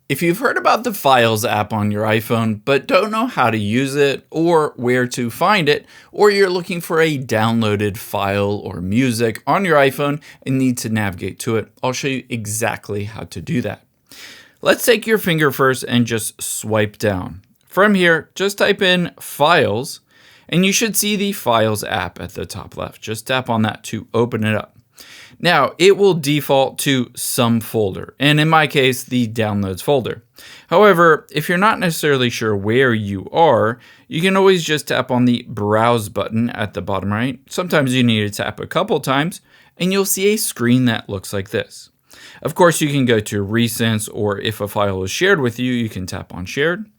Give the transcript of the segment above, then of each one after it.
If you've heard about the Files app on your iPhone, but don't know how to use it or where to find it, or you're looking for a downloaded file or music on your iPhone and need to navigate to it, I'll show you exactly how to do that. Let's take your finger first and just swipe down. From here, just type in Files, and you should see the Files app at the top left. Just tap on that to open it up. Now, it will default to some folder, and in my case, the Downloads folder. However, if you're not necessarily sure where you are, you can always just tap on the Browse button at the bottom right. Sometimes you need to tap a couple times, and you'll see a screen that looks like this. Of course, you can go to Recents, or if a file is shared with you, you can tap on Shared.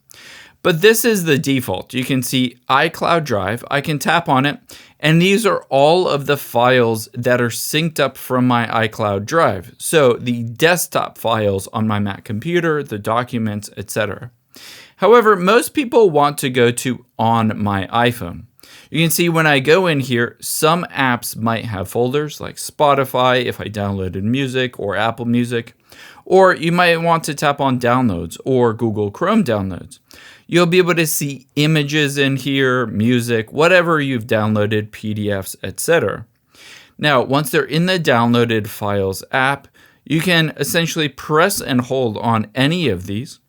But this is the default. You can see iCloud Drive. I can tap on it, and these are all of the files that are synced up from my iCloud Drive. So the desktop files on my Mac computer, the documents, etc. However, most people want to go to on my iPhone. You can see when I go in here, some apps might have folders like Spotify if I downloaded music or Apple Music, or you might want to tap on Downloads or Google Chrome Downloads. You'll be able to see images in here, music, whatever you've downloaded, PDFs, etc. Now, once they're in the Downloaded Files app, you can essentially press and hold on any of these.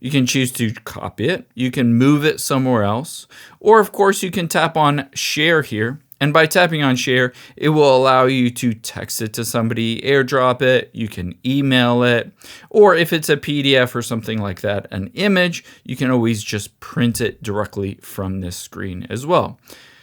You can choose to copy it, you can move it somewhere else, or of course you can tap on Share here. And by tapping on Share, it will allow you to text it to somebody, airdrop it, you can email it, or if it's a PDF or something like that, an image, you can always just print it directly from this screen as well.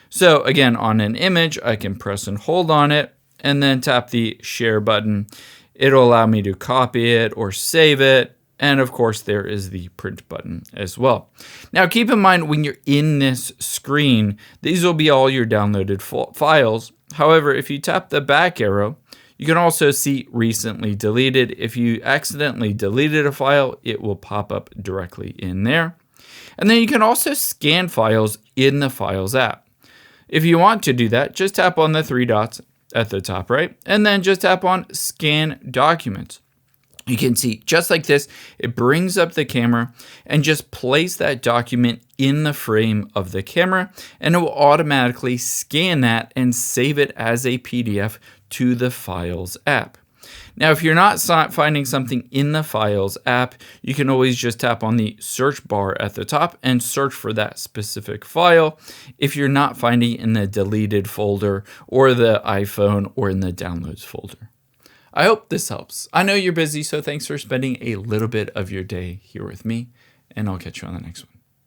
So again, on an image, I can press and hold on it and then tap the Share button. It'll allow me to copy it or save it. And of course, there is the print button as well. Now, keep in mind when you're in this screen, these will be all your downloaded files. However, if you tap the back arrow, you can also see recently deleted. If you accidentally deleted a file, it will pop up directly in there. And then you can also scan files in the Files app. If you want to do that, just tap on the three dots at the top right, and then just tap on Scan Documents. You can see just like this, it brings up the camera and just place that document in the frame of the camera, and it will automatically scan that and save it as a PDF to the Files app. Now, if you're not finding something in the Files app, you can always just tap on the search bar at the top and search for that specific file if you're not finding it in the deleted folder or the iPhone or in the Downloads folder. I hope this helps. I know you're busy, so thanks for spending a little bit of your day here with me, and I'll catch you on the next one.